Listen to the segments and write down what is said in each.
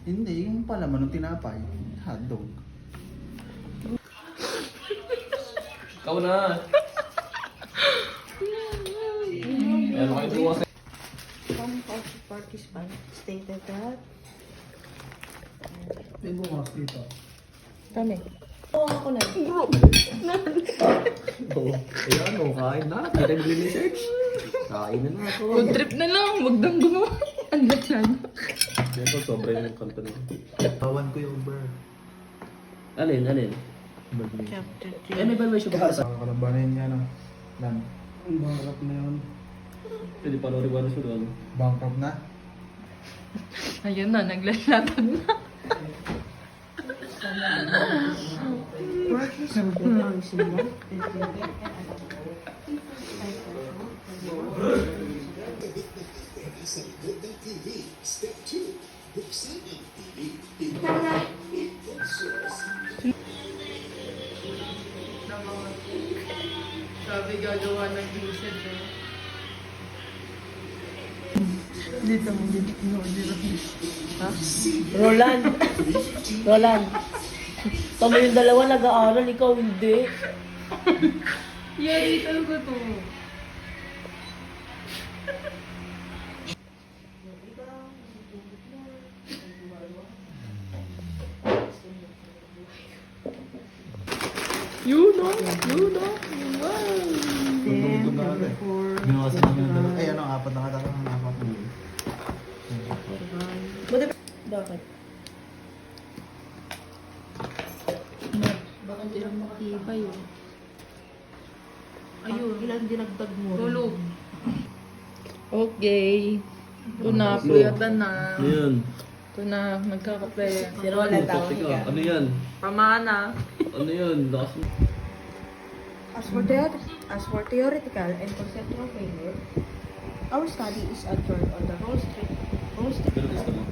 Hindi, yung palaman ng tinapay. Hotdog. Ikaw na. Ayan, makituwa sa... Some participants stated that May bukas dito. kami. Oo, ako na. Oo. Ayan, o, kain na. Kita yung research. Kain na ako. Good trip na lang, wag nang gumawa. Ang gatlan. Siyempre, sobra yung kanta na. Tawan ko yung Uber. Alin, alin? Chapter Eh, may balway siya ba? Kalabanin niya na. Lan. Ang bankrupt na yun. Pwede pa rin wala siya doon. Bankrupt na? Ayun na, naglalatag na. Sabi gagawa ng diesel eh. Dito mo, dito. Ha? Roland. Roland. Kami yung dalawa nag-aaral, ikaw hindi. Yari talaga to. You know. Wow. Tugtog na natin. Ginawa sa namin ng dalawa. Ay, ano, apat na kata ng apat na yun. Bakit? Bakit ilang makatibay yun? Ayun. Ilan dinagdag mo? Tulog. Okay. Ito na, puyatan na. Ano yan? Ito na, nagkakape. Si Roland, tawag Teka, ka. ano yan? Pamana. Ano yan? Lakas mo. As for theoretical and conceptual framework, our study is anchored on the holistic Pero gusto mo?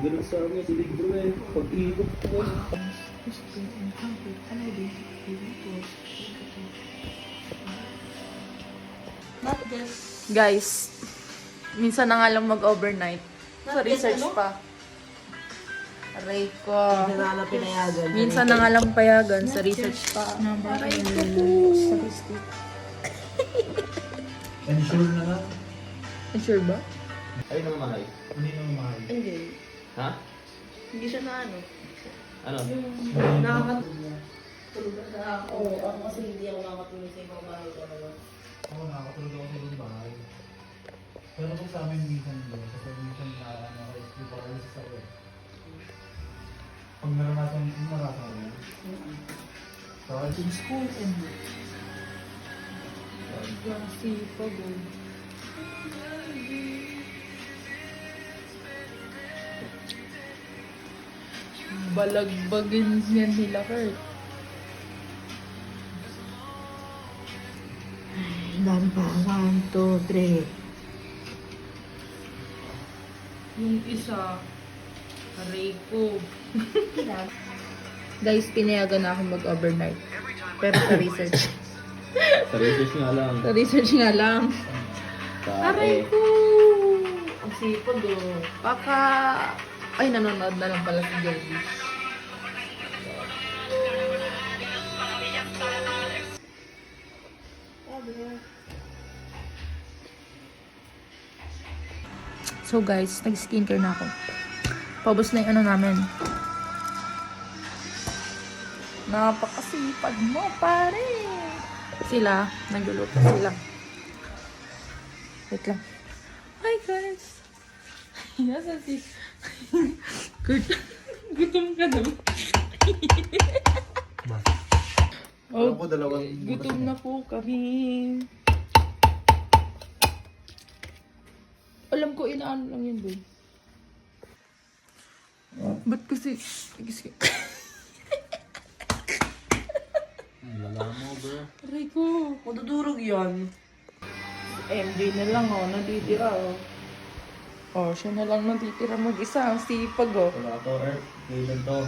Ganun sa amin, si Big Bro eh. Pag-iikot ko. not just Guys, minsan na nga lang mag-overnight. Sa research pa. Aray ko. na pinayagan. Minsan na nga lang payagan sa research pa. Aray ko po. Ensure na lang. Sure ba? Ayun ang mahay. Hindi na mahal. Hindi. Ha? Hindi siya na ano. Ano? Nakakatulog na ako. Ako kasi hindi ako nakakatulog sa ibang bahay talaga. Ako nakakatulog ako sa ibang bahay. Pero kung sa amin minsan doon, kasi minsan naka-sleep ako sa sabi. Pag naranasan ko yun. So, In school and work. Hanggang sipag oh. Balagbagin yan nila, Kurt. Dami pa. 1, 2, 3. Yung isa, aray ko. Guys, pinayagan na ako mag-overnight. Pero sa research. Sa research nga lang. Sa research nga lang. Aray ko! Ang sipag oh. Baka... Ay, nanonood na lang pala si Jerry. So guys, nag-skincare na ako. Paubos na yung ano namin. Napakasipag mo, pare! Sila, nagluluto sila. Wait lang. Hi guys! Nasaan si... Gutom ka na ba? alam ko dalawang Gutom na po kami. Alam ko, inaano lang yun, boy. Ba't kasi... Lala mo, bro. Aray ko. Madudurog yan. MJ na lang, oh. Natitira, oh. Oh, siya na lang natitira mag-isa. Ang sipag, oh. Wala to, Earth. Kailan to?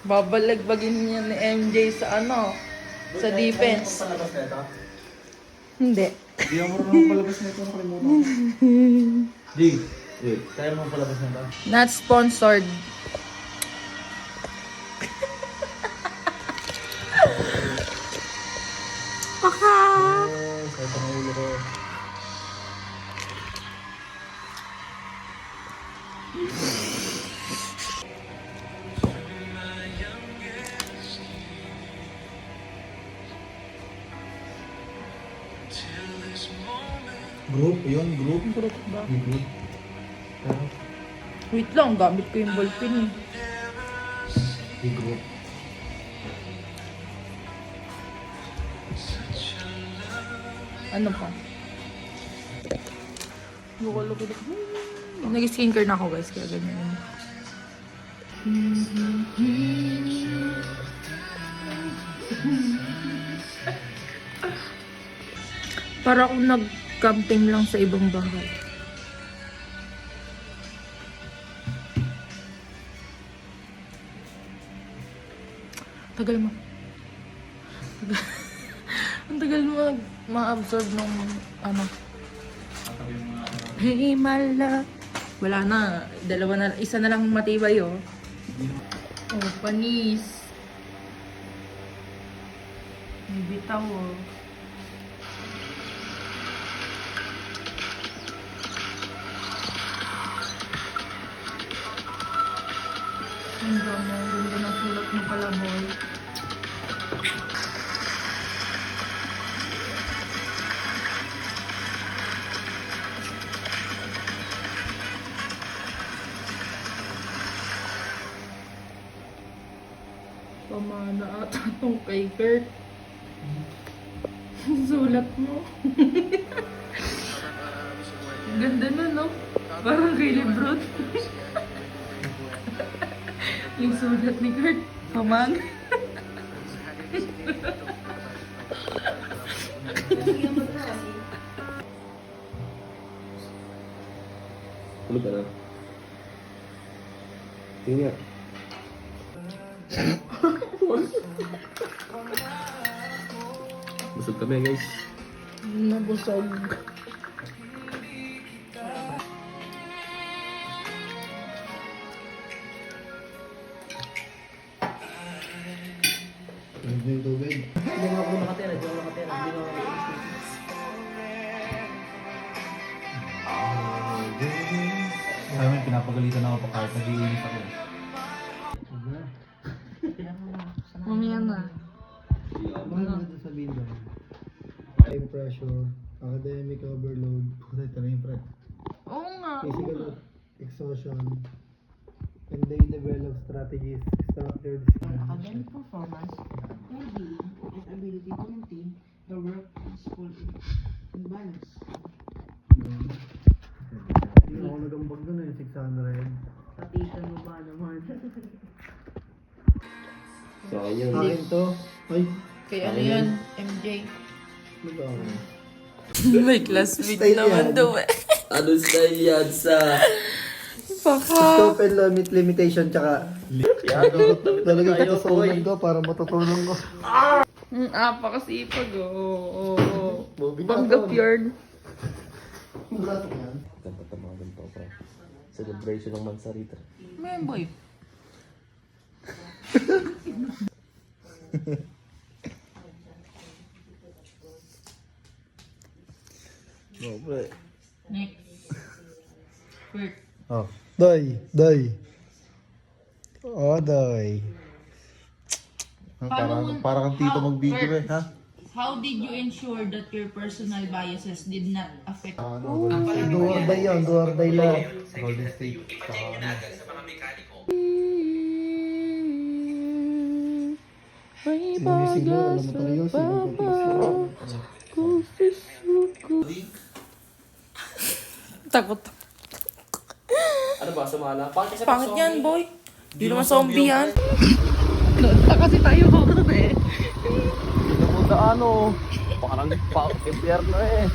Babalagbagin niya ni MJ sa ano? Sa defense. Palabas na ito? Hindi. Hindi ako marunong palabas na ito. Nakalimutan ko. Jig, kaya mo palabas na ito? Not sponsored. Baka. Yes, ito na ulo ko. Group, yun, group. Group ba? Group. Pero, Wait lang, gamit ko yung ballpen eh. group. Ano pa? Luko-luko. Nag-skincare na ako guys, kaya ganyan. Para akong nag-camping lang sa ibang bahay. Tagal mo. Ang tagal mo ma-absorb nung ano. Hey, mala. Wala na. Dalawa na. Isa na lang matibay, oh. Oh, panis. May bitaw, oh. Ang ganda ng sulat mo pala, boy. Pamana ata tong kay Kurt. Sulat mo. Ganda na, no? Parang kay Lebron. Yung sulat ni Kurt. Pamana. Tulog ka na. Tingnan nga. Busog kami guys. Nabusog. Hindi yung tubig. Hindi nga ako nakatira. Hindi ako nakatira. Hindi nga ako Sa amin, pinapagalitan ako pa kahit nag-iinit ako. Mamaya na. Ano na sabihin doon? Time pressure, academic overload, puta ito na yung pre. Oo nga. Physical exhaustion, and they develop strategies, structured Academic performance, well-being, and ability to maintain the work and school in balance. Hindi ako nagambag doon eh, 600. Patikan mo ba naman? So, ayun. Akin to, ay, Kay ano yan? MJ. ano ba ako? May classmate Style naman yan. daw eh. Ano style yan sa... Baka. Scope and limitation, tsaka talaga katutunan ko para matutunan ko. Pakasipag, oh. Movie na Banggap to. yarn. Brato ko yan. Ganda ka mga ganito pa. Celebration ng Mansarita. May boy. No, pre. Next. Kurt. Oh. Day. Oh, day. Parang kang tito mag-video eh, ha? How did you ensure that your personal biases did not affect Do or die yan, do or die lang. Golden State. May Sinisig mo, alam mo talaga yung Takot. Ano ba? Sumala? Bakit Pangit yan, boy. Di naman zombie yan. Nanta kasi tayo ko eh. Hindi mo ano. Parang impyerno eh.